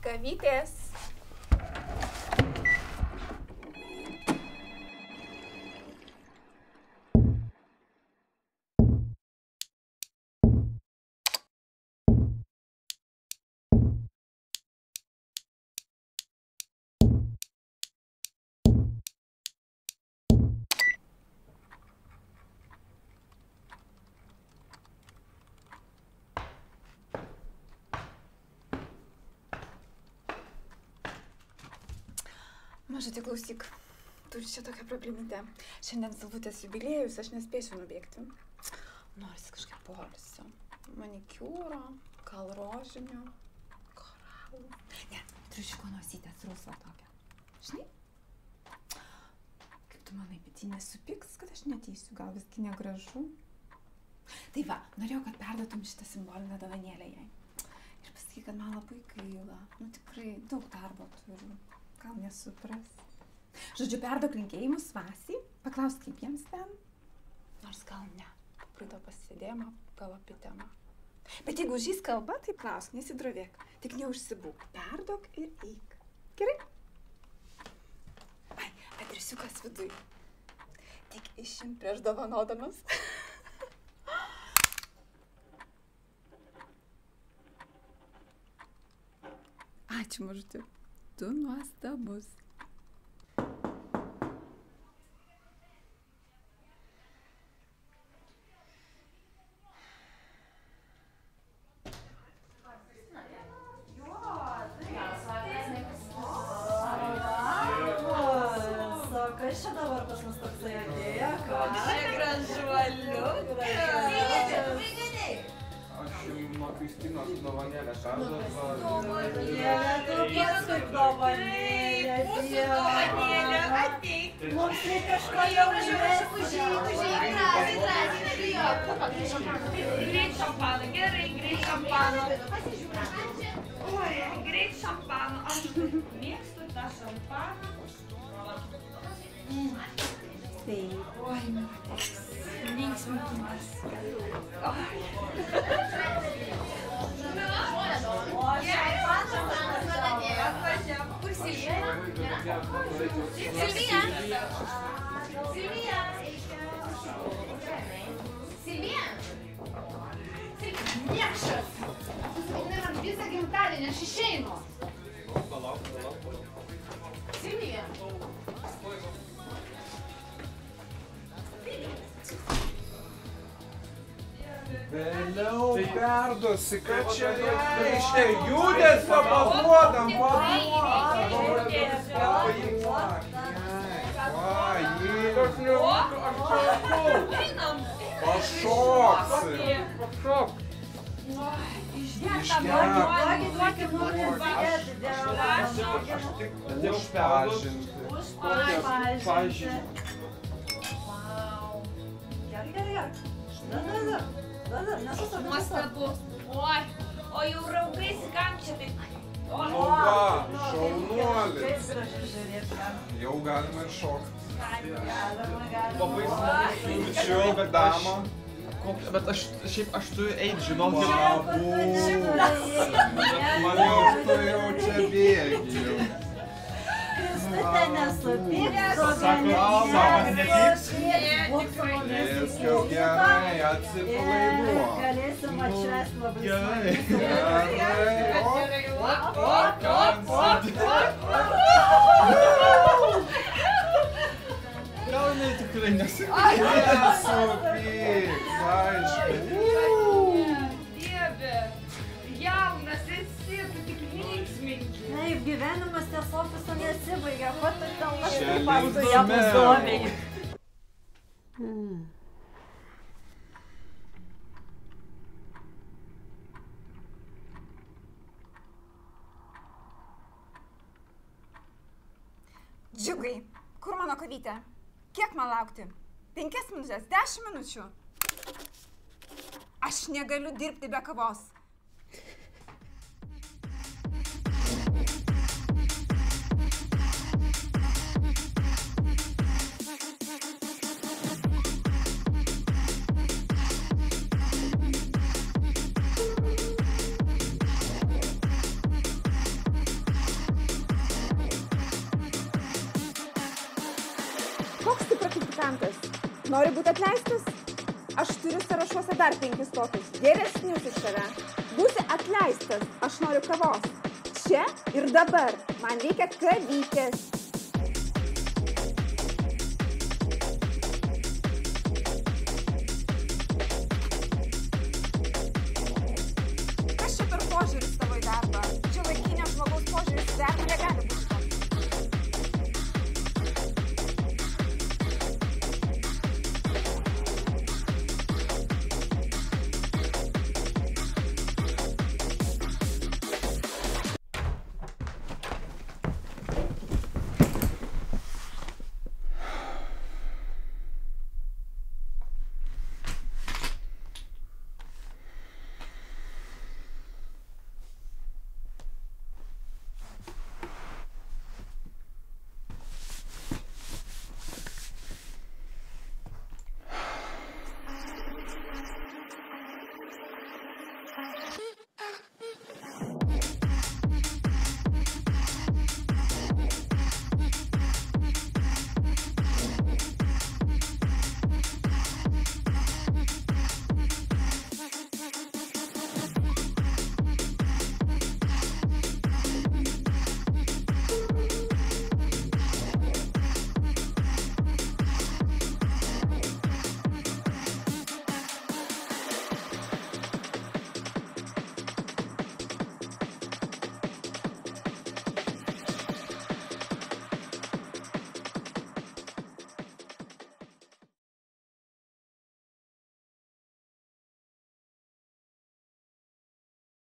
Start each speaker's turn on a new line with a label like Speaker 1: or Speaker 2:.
Speaker 1: Kavytės. Mažutė, klausyk, turiu čia tokią problemytę. Šiandien Silvutės jubiliejus, aš nespėsiu nubėgti. Norisi kažkaip poilsio. Manikiūro, gal rožinio, koralų. Ne, triušiko nosytės rusva tokia. Žinai? Kaip tu manai, bet ji nesupyks, kad aš neteisiu, gal visgi negražu? Tai va, norėjau, kad perduotum šitą simbolinę dovanėlę jai. Ir pasakyk, kad man labai gaila. Nu tikrai, daug darbo turiu. Gal nesupras. Žodžiu, perduok linkėjimus Vasiai, paklausk, kaip jiems ten. Nors gal ne. Praeito pasisėdėjimą, gal apie temą. Bet jeigu už jis kalba, tai klausk, nesidrovėk. Tik neužsibūk. Perduok ir eik. Gerai? Ai, adresiukas viduj. Tik išim prieš dovanodamas. Ačiū, mažutė. Tu nuostabus.
Speaker 2: Kas čia dabar pas mus toksai atėjo?
Speaker 3: Čia gražuoliukas.
Speaker 4: Aš jums nuo Kristinos dovanėlę perduosiu.
Speaker 2: Dovanėlė, tu paskui dovanėlė.
Speaker 3: Mūsų dovanėlė, ateik.
Speaker 2: Mums reikia kažko jaunesnio.
Speaker 3: Greit šampano, gerai, greit šampano. Oi, greit šampano. Aš mėgstu tą šampaną.
Speaker 2: Taip.
Speaker 3: Oi, toks linksminkimas. Kur Silvija? Silvija? Silvija? Silvija? Niekšas! Susitikime visą gimtadienį, aš išeinu. Silvija?
Speaker 4: Vėliau perduosi, kad čia reiškia judesio paduodam, pašoksi. Užpažinti.
Speaker 3: Nuostabu. Oi, o jau raugaisi, kam čia taip?
Speaker 4: Nu va, šaunuolis. Jau galima ir šokti.
Speaker 5: Labai
Speaker 4: Jaučiu, bet dama.
Speaker 5: Bet aš turiu eit, žinok,
Speaker 4: Man jau tu jau čia bėgi jau.
Speaker 2: Kristutė nesupyks.
Speaker 4: Viskas gerai, atsipalaiduok.
Speaker 2: Galėsim atšvęsti labai
Speaker 5: Gerai. Gal jinai tikrai
Speaker 4: Nesupyks, aišku.
Speaker 3: Dieve, jaunas esi, tu tik linksminki.
Speaker 2: Taip, gyvenimas ties ofisu nesibaigia, ko tu ten
Speaker 4: Čia
Speaker 2: lakai paskui ją
Speaker 4: liūdna.
Speaker 2: pastoviai.
Speaker 1: Džiugai, kur mano kavytė? Kiek man laukti? 5 minutės, 10 minučių? Aš negaliu dirbti be kavos. Nori būti atleistas? Aš turiu sąrašuose dar 5 tokius. Geresnius už tave. Būsi atleistas. Aš noriu kavos. Čia ir dabar. Man reikia kavytės.